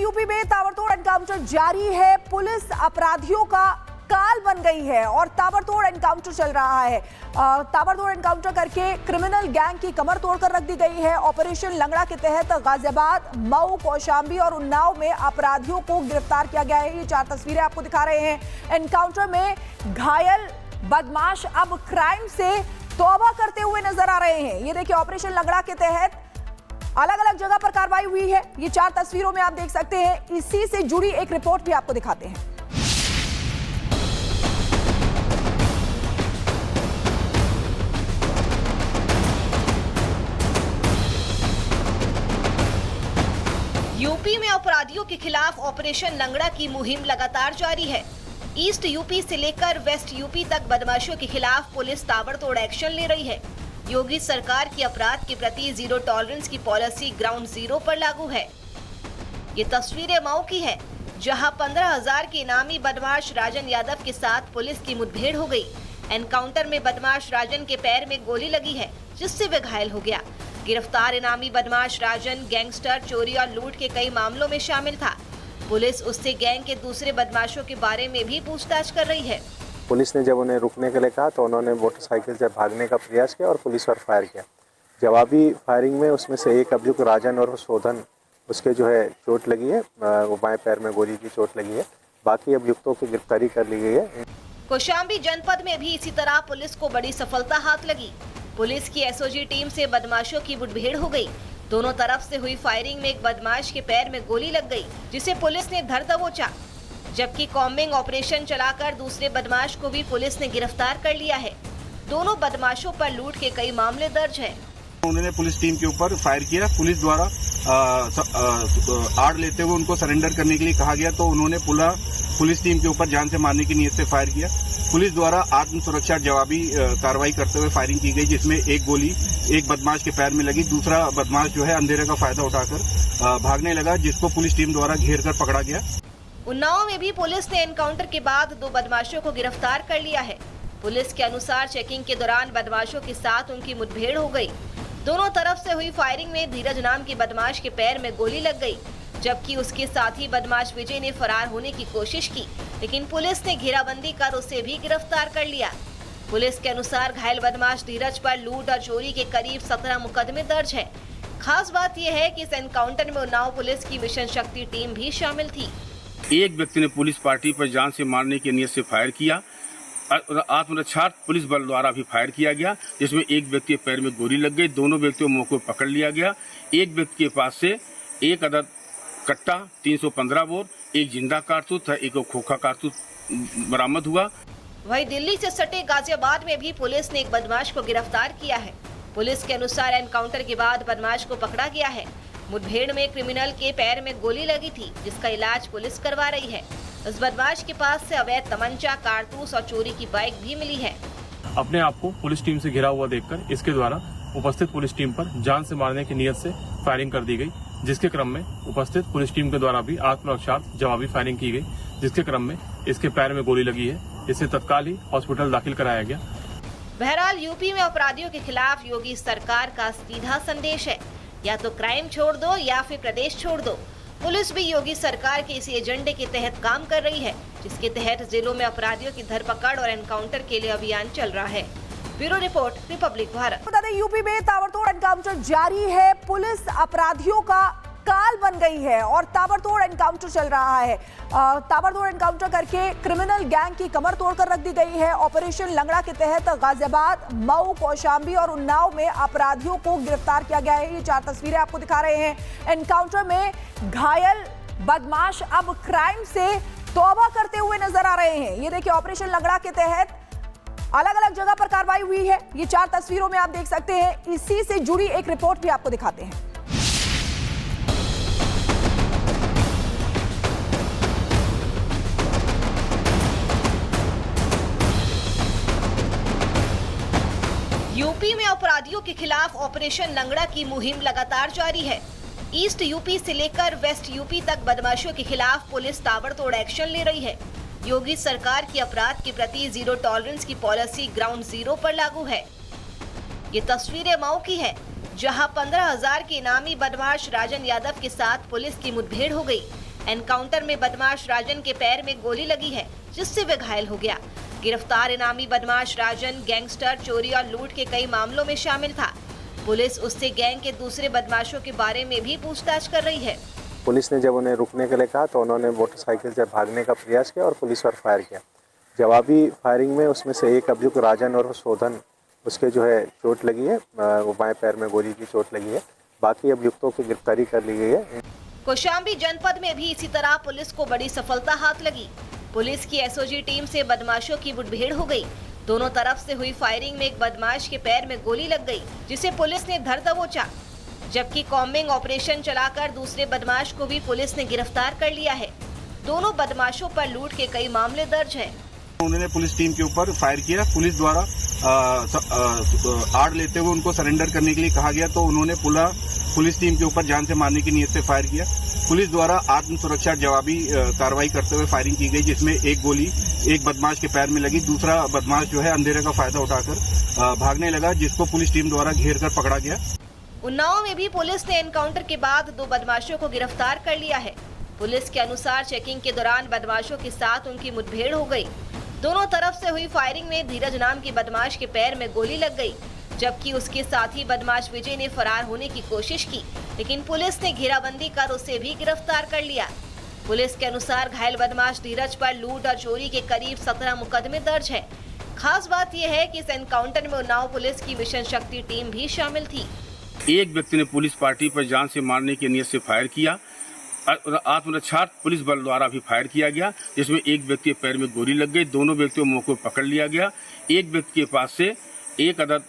UP में ताबड़तोड़ encounter जारी है। पुलिस अपराधियों का काल बन गई है और ताबड़तोड़ एनकाउंटर चल रहा है। ताबड़तोड़ एनकाउंटर करके क्रिमिनल गैंग की कमर तोड़कर रख दी गई है। ऑपरेशन लंगड़ा के तहत गाजियाबाद, मऊ, कौशांबी और उन्नाव में अपराधियों को गिरफ्तार किया गया है। ये 4 तस्वीरें आपको दिखा रहे हैं। एनकाउंटर में घायल बदमाश अब क्राइम से तौबा करते हुए नजर आ रहे हैं। ये देखिए, ऑपरेशन लंगड़ा के तहत अलग अलग जगह पर कार्रवाई हुई है। ये 4 तस्वीरों में आप देख सकते हैं। इसी से जुड़ी एक रिपोर्ट भी आपको दिखाते हैं। यूपी में अपराधियों के खिलाफ ऑपरेशन लंगड़ा की मुहिम लगातार जारी है। ईस्ट यूपी से लेकर वेस्ट यूपी तक बदमाशों के खिलाफ पुलिस ताबड़तोड़ एक्शन ले रही है। योगी सरकार की अपराध के प्रति जीरो टॉलरेंस की पॉलिसी ग्राउंड जीरो पर लागू है। ये तस्वीरें मऊ की है, जहां 15,000 के इनामी बदमाश राजन यादव के साथ पुलिस की मुठभेड़ हो गई। एनकाउंटर में बदमाश राजन के पैर में गोली लगी है, जिससे वे घायल हो गया। गिरफ्तार इनामी बदमाश राजन गैंगस्टर, चोरी और लूट के कई मामलों में शामिल था। पुलिस उससे गैंग के दूसरे बदमाशों के बारे में भी पूछताछ कर रही है। पुलिस ने जब उन्हें रुकने के लिए कहा तो उन्होंने मोटरसाइकिल से भागने का प्रयास किया और पुलिस पर फायर किया। जवाबी फायरिंग में उसमें से एक अभियुक्त राजन और शोधन, उसके जो है चोट लगी है, वो बाएं पैर में गोली की चोट लगी है। बाकी अभियुक्तों की गिरफ्तारी कर ली गई है। कौशांबी जनपद में भी इसी तरह पुलिस को बड़ी सफलता हाथ लगी। पुलिस की एसओजी टीम से बदमाशों की मुठभेड़ हो गई। दोनों तरफ से हुई फायरिंग में एक बदमाश के पैर में गोली लग गई, जिसे पुलिस ने धर दबोचा। जबकि कॉम्बिंग ऑपरेशन चलाकर दूसरे बदमाश को भी पुलिस ने गिरफ्तार कर लिया है। दोनों बदमाशों पर लूट के कई मामले दर्ज है। उन्होंने पुलिस टीम के ऊपर फायर किया। पुलिस द्वारा आड़ लेते हुए उनको सरेंडर करने के लिए कहा गया, तो उन्होंने पुलिस टीम के ऊपर जान से मारने की नीयत से फायर किया। पुलिस द्वारा आत्म सुरक्षा जवाबी कार्रवाई करते हुए फायरिंग की गई, जिसमें एक गोली एक बदमाश के पैर में लगी। दूसरा बदमाश जो है अंधेरे का फायदा उठाकर भागने लगा, जिसको पुलिस टीम द्वारा घेर कर पकड़ा गया। उन्नाव में भी पुलिस ने एनकाउंटर के बाद 2 बदमाशों को गिरफ्तार कर लिया है। पुलिस के अनुसार चेकिंग के दौरान बदमाशों के साथ उनकी मुठभेड़ हो गई। दोनों तरफ से हुई फायरिंग में धीरज नाम के बदमाश के पैर में गोली लग गई, जबकि उसके साथी बदमाश विजय ने फरार होने की कोशिश की, लेकिन पुलिस ने घेराबंदी कर उसे भी गिरफ्तार कर लिया। पुलिस के अनुसार घायल बदमाश धीरज पर लूट और चोरी के करीब 17 मुकदमे दर्ज है। खास बात यह है कि इस एनकाउंटर में उन्नाव पुलिस की मिशन शक्ति टीम भी शामिल थी। एक व्यक्ति ने पुलिस पार्टी पर जान से मारने की नीयत से फायर किया। आत्मरक्षार्थ पुलिस बल द्वारा भी फायर किया गया, जिसमें एक व्यक्ति के पैर में गोली लग गई। दोनों व्यक्तियों को मौके पर पकड़ लिया गया। एक व्यक्ति के पास से एक अदद कट्टा 315 बोर, एक जिंदा कारतूस, एक खोखा कारतूस बरामद हुआ। वहीं दिल्ली से सटे गाजियाबाद में भी पुलिस ने एक बदमाश को गिरफ्तार किया है। पुलिस के अनुसार एनकाउंटर के बाद बदमाश को पकड़ा गया है। मुठभेड़ में क्रिमिनल के पैर में गोली लगी थी, जिसका इलाज पुलिस करवा रही है। इस बदमाश के पास से अवैध तमंचा, कारतूस और चोरी की बाइक भी मिली है। अपने आप को पुलिस टीम से घिरा हुआ देखकर इसके द्वारा उपस्थित पुलिस टीम पर जान से मारने की नीयत से फायरिंग कर दी गई, जिसके क्रम में उपस्थित पुलिस टीम के द्वारा भी आत्मरक्षार्थ जवाबी फायरिंग की गई, जिसके क्रम में इसके पैर में गोली लगी है। इसे तत्काल ही हॉस्पिटल दाखिल कराया गया। बहरहाल यूपी में अपराधियों के खिलाफ योगी सरकार का सीधा संदेश है, या तो क्राइम छोड़ दो या फिर प्रदेश छोड़ दो। पुलिस भी योगी सरकार के इसी एजेंडे के तहत काम कर रही है, जिसके तहत जिलों में अपराधियों की धरपकड़ और एनकाउंटर के लिए अभियान चल रहा है। Bureau report, Republic Bharat. बता दें, यूपी में ताबड़तोड़ एनकाउंटर जारी है। पुलिस अपराधियों का काल बन गई है और ताबड़तोड़ एनकाउंटर चल रहा है। ताबड़तोड़ एनकाउंटर करके क्रिमिनल गैंग की कमर तोड़कर रख दी गई है। ऑपरेशन लंगड़ा के तहत गाजियाबाद, मऊ, कौशांबी और उन्नाव में अपराधियों को गिरफ्तार किया गया है। ये 4 तस्वीरें आपको दिखा रहे हैं। एनकाउंटर में घायल बदमाश अब क्राइम से तौबा करते हुए नजर आ रहे हैं। ये देखिए, ऑपरेशन लंगड़ा के तहत अलग अलग जगह पर कार्रवाई हुई है। ये 4 तस्वीरों में आप देख सकते हैं। इसी से जुड़ी एक रिपोर्ट भी आपको दिखाते हैं। यूपी में अपराधियों के खिलाफ ऑपरेशन लंगड़ा की मुहिम लगातार जारी है। ईस्ट यूपी से लेकर वेस्ट यूपी तक बदमाशों के खिलाफ पुलिस ताबड़तोड़ एक्शन ले रही है। योगी सरकार की अपराध के प्रति जीरो टॉलरेंस की पॉलिसी ग्राउंड जीरो पर लागू है। ये तस्वीरें मऊ की है, जहां 15,000 के इनामी बदमाश राजन यादव के साथ पुलिस की मुठभेड़ हो गई। एनकाउंटर में बदमाश राजन के पैर में गोली लगी है, जिससे वे घायल हो गया। गिरफ्तार इनामी बदमाश राजन गैंगस्टर, चोरी और लूट के कई मामलों में शामिल था। पुलिस उससे गैंग के दूसरे बदमाशों के बारे में भी पूछताछ कर रही है। पुलिस ने जब उन्हें रुकने के लिए कहा तो उन्होंने मोटरसाइकिल से भागने का प्रयास किया और पुलिस पर फायर किया। जवाबी फायरिंग में उसमें से एक अभियुक्त राजन और शोधन, उसके जो है चोट लगी है, वो बाएं पैर में गोली की चोट लगी है। बाकी अभियुक्तों की गिरफ्तारी कर ली गई है। कौशाम्बी जनपद में भी इसी तरह पुलिस को बड़ी सफलता हाथ लगी। पुलिस की एसओजी टीम से बदमाशों की मुठभेड़ हो गई। दोनों तरफ से हुई फायरिंग में एक बदमाश के पैर में गोली लग गई, जिसे पुलिस ने धर दबोचा। जबकि कॉम्बिंग ऑपरेशन चलाकर दूसरे बदमाश को भी पुलिस ने गिरफ्तार कर लिया है। दोनों बदमाशों पर लूट के कई मामले दर्ज हैं। उन्होंने पुलिस टीम के ऊपर फायर किया। पुलिस द्वारा आड़ लेते हुए उनको सरेंडर करने के लिए कहा गया तो उन्होंने पुलिस टीम के ऊपर जान से मारने की नीयत से फायर किया। पुलिस द्वारा आत्म सुरक्षा जवाबी कार्रवाई करते हुए फायरिंग की गई, जिसमें एक गोली एक बदमाश के पैर में लगी। दूसरा बदमाश जो है अंधेरे का फायदा उठाकर भागने लगा, जिसको पुलिस टीम द्वारा घेर कर पकड़ा गया। उन्नाव में भी पुलिस ने एनकाउंटर के बाद 2 बदमाशों को गिरफ्तार कर लिया है। पुलिस के अनुसार चेकिंग के दौरान बदमाशों के साथ उनकी मुठभेड़ हो गई। दोनों तरफ से हुई फायरिंग में धीरज नाम के बदमाश के पैर में गोली लग गई, जबकि उसके साथी बदमाश विजय ने फरार होने की कोशिश की, लेकिन पुलिस ने घेराबंदी कर उसे भी गिरफ्तार कर लिया। पुलिस के अनुसार घायल बदमाश धीरज पर लूट और चोरी के करीब 17 मुकदमे दर्ज है। खास बात यह है कि इस एनकाउंटर में उन्नाव पुलिस की मिशन शक्ति टीम भी शामिल थी। एक व्यक्ति ने पुलिस पार्टी पर जान से मारने की नीयत से फायर किया और आत्मरक्षार्थ पुलिस बल द्वारा भी फायर किया गया, जिसमें एक व्यक्ति के पैर में गोली लग गई। दोनों व्यक्तियों को मौके पर पकड़ लिया गया। एक व्यक्ति के पास से एक अदद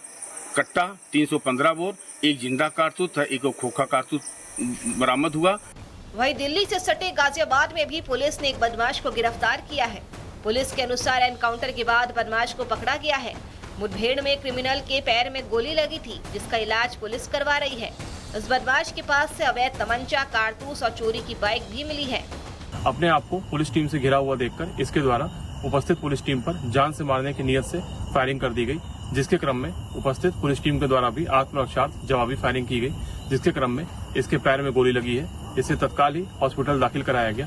कट्टा 315 बोर, एक जिंदा कारतूस था, एक खोखा कारतूस बरामद हुआ। वहीं दिल्ली से सटे गाजियाबाद में भी पुलिस ने एक बदमाश को गिरफ्तार किया है। पुलिस के अनुसार एनकाउंटर के बाद बदमाश को पकड़ा गया है। मुठभेड़ में क्रिमिनल के पैर में गोली लगी थी, जिसका इलाज पुलिस करवा रही है। इस बदमाश के पास से अवैध तमंचा, कारतूस और चोरी की बाइक भी मिली है। अपने आप को पुलिस टीम से घिरा हुआ देखकर इसके द्वारा उपस्थित पुलिस टीम पर जान से मारने की नीयत से फायरिंग कर दी गई, जिसके क्रम में उपस्थित पुलिस टीम के द्वारा भी आत्मरक्षार्थ जवाबी फायरिंग की गई, जिसके क्रम में इसके पैर में गोली लगी है। इसे तत्काल ही हॉस्पिटल दाखिल कराया गया।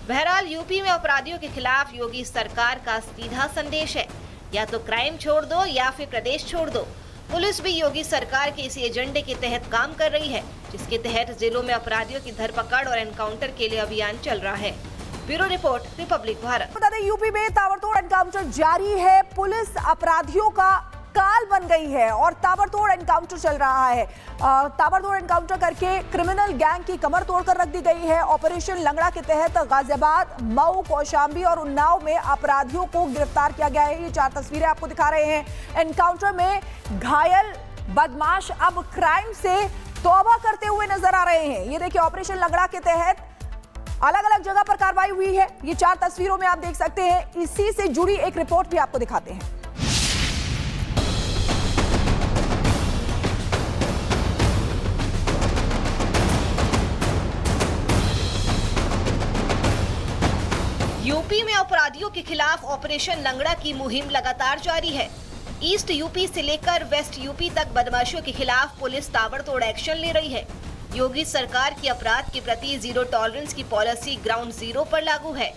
बहरहाल यूपी में अपराधियों के खिलाफ योगी सरकार का सीधा संदेश है, या तो क्राइम छोड़ दो या फिर प्रदेश छोड़ दो। पुलिस भी योगी सरकार के इसी एजेंडे के तहत काम कर रही है, जिसके तहत जिलों में अपराधियों की धरपकड़ और एनकाउंटर के लिए अभियान चल रहा है। Bureau report, Republic Bharat. बता दें, यूपी में ताबड़तोड़ एनकाउंटर जारी है। पुलिस अपराधियों का काल बन गई है और ताबड़तोड़ एनकाउंटर चल रहा है। ताबड़तोड़ एनकाउंटर करके क्रिमिनल गैंग की कमर तोड़कर रख दी गई है। ऑपरेशन लंगड़ा के तहत गाजियाबाद, मऊ, कौशाम्बी और उन्नाव में अपराधियों को गिरफ्तार किया गया है। ये 4 तस्वीरें आपको दिखा रहे हैं। एनकाउंटर में घायल बदमाश अब क्राइम से तौबा करते हुए नजर आ रहे हैं। ये देखिए, ऑपरेशन लंगड़ा के तहत अलग अलग जगह पर कार्रवाई हुई है। ये 4 तस्वीरों में आप देख सकते हैं। इसी से जुड़ी एक रिपोर्ट भी आपको दिखाते हैं। यूपी में अपराधियों के खिलाफ ऑपरेशन लंगड़ा की मुहिम लगातार जारी है। ईस्ट यूपी से लेकर वेस्ट यूपी तक बदमाशों के खिलाफ पुलिस ताबड़तोड़ एक्शन ले रही है। योगी सरकार की अपराध के प्रति जीरो टॉलरेंस की पॉलिसी ग्राउंड जीरो पर लागू है।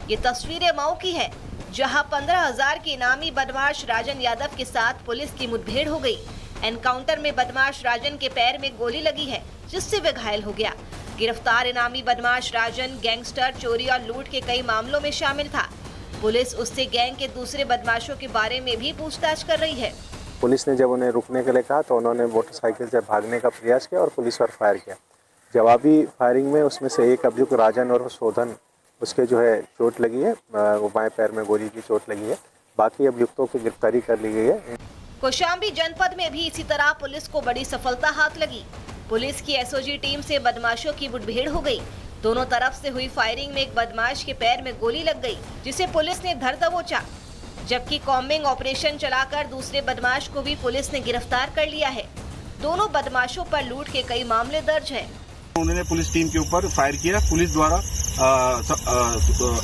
ये तस्वीरें मऊ की है, जहां 15,000 के इनामी बदमाश राजन यादव के साथ पुलिस की मुठभेड़ हो गई। एनकाउंटर में बदमाश राजन के पैर में गोली लगी है, जिससे वे घायल हो गया। गिरफ्तार इनामी बदमाश राजन गैंगस्टर, चोरी और लूट के कई मामलों में शामिल था। पुलिस उससे गैंग के दूसरे बदमाशों के बारे में भी पूछताछ कर रही है। पुलिस ने जब उन्हें रुकने के लिए कहा तो उन्होंने मोटरसाइकिल से भागने का प्रयास किया और पुलिस पर फायर किया। जवाबी फायरिंग में उसमें से एक अभियुक्त राजन और शोधन, उसके जो है चोट लगी है, वो बाएं पैर में गोली की चोट लगी है। बाकी अभियुक्तों की गिरफ्तारी कर ली गई है। कौशाम्बी जनपद में भी इसी तरह पुलिस को बड़ी सफलता हाथ लगी। पुलिस की एसओजी टीम से बदमाशों की मुठभेड़ हो गई। दोनों तरफ से हुई फायरिंग में एक बदमाश के पैर में गोली लग गई, जिसे पुलिस ने धर दबोचा। जबकि कॉम्बिंग ऑपरेशन चलाकर दूसरे बदमाश को भी पुलिस ने गिरफ्तार कर लिया है। दोनों बदमाशों पर लूट के कई मामले दर्ज हैं। उन्होंने पुलिस टीम के ऊपर फायर किया। पुलिस द्वारा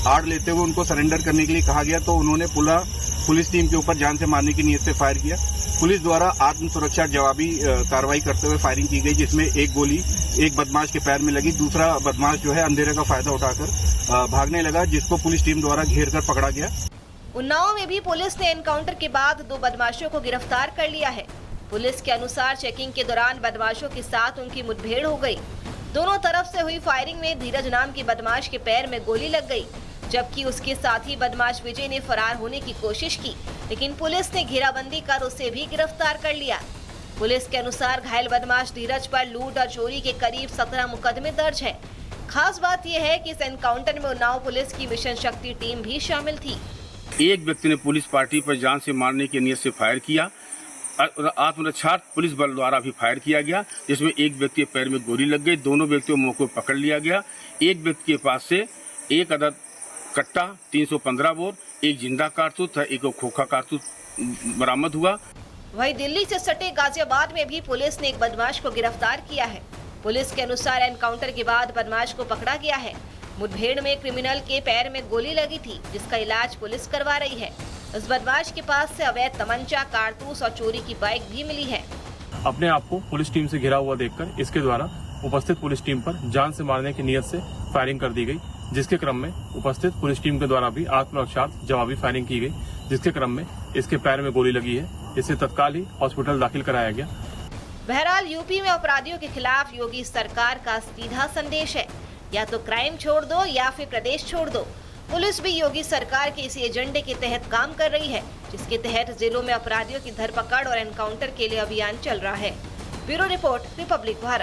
आड़ लेते हुए उनको सरेंडर करने के लिए कहा गया तो उन्होंने पुलिस टीम के ऊपर जान से मारने की नीयत से फायर किया। पुलिस द्वारा आत्म सुरक्षा जवाबी कार्रवाई करते हुए फायरिंग की गई, जिसमें एक गोली एक बदमाश के पैर में लगी। दूसरा बदमाश जो है अंधेरे का फायदा उठाकर भागने लगा, जिसको पुलिस टीम द्वारा घेर कर पकड़ा गया। उन्नाव में भी पुलिस ने एनकाउंटर के बाद 2 बदमाशों को गिरफ्तार कर लिया है। पुलिस के अनुसार चेकिंग के दौरान बदमाशों के साथ उनकी मुठभेड़ हो गई। दोनों तरफ से हुई फायरिंग में धीरज नाम के बदमाश के पैर में गोली लग गई, जबकि उसके साथी बदमाश विजय ने फरार होने की कोशिश की, लेकिन पुलिस ने घेराबंदी कर उसे भी गिरफ्तार कर लिया। पुलिस के अनुसार घायल बदमाश धीरज पर लूट और चोरी के करीब 17 मुकदमे दर्ज हैं। खास बात यह है कि इस एनकाउंटर में उन्नाव पुलिस की मिशन शक्ति टीम भी शामिल थी। एक व्यक्ति ने पुलिस पार्टी पर जान से मारने की नीयत से फायर किया और आत्मरक्षा पुलिस बल द्वारा भी फायर किया गया, जिसमें एक व्यक्ति के पैर में गोली लग गई। दोनों व्यक्तियों को मौके पर पकड़ लिया गया। एक व्यक्ति के पास से एक अदद कट्टा 315 बोर, एक जिंदा कारतूस तथा एक खोखा कारतूस बरामद हुआ। वहीं दिल्ली से सटे गाजियाबाद में भी पुलिस ने एक बदमाश को गिरफ्तार किया है। पुलिस के अनुसार एनकाउंटर के बाद बदमाश को पकड़ा गया है। मुठभेड़ में क्रिमिनल के पैर में गोली लगी थी, जिसका इलाज पुलिस करवा रही है। इस बदमाश के पास से अवैध तमंचा, कारतूस और चोरी की बाइक भी मिली है। अपने आप को पुलिस टीम से घिरा हुआ देखकर इसके द्वारा उपस्थित पुलिस टीम पर जान से मारने की नीयत से फायरिंग कर दी गई, जिसके क्रम में उपस्थित पुलिस टीम के द्वारा भी आत्मरक्षार्थ जवाबी फायरिंग की गई, जिसके क्रम में इसके पैर में गोली लगी है। इसे तत्काल ही हॉस्पिटल दाखिल कराया गया। बहरहाल यूपी में अपराधियों के खिलाफ योगी सरकार का सीधा संदेश है, या तो क्राइम छोड़ दो या फिर प्रदेश छोड़ दो। पुलिस भी योगी सरकार के इसी एजेंडे के तहत काम कर रही है, जिसके तहत जिलों में अपराधियों की धरपकड़ और एनकाउंटर के लिए अभियान चल रहा है। Bureau report, Republic Bharat.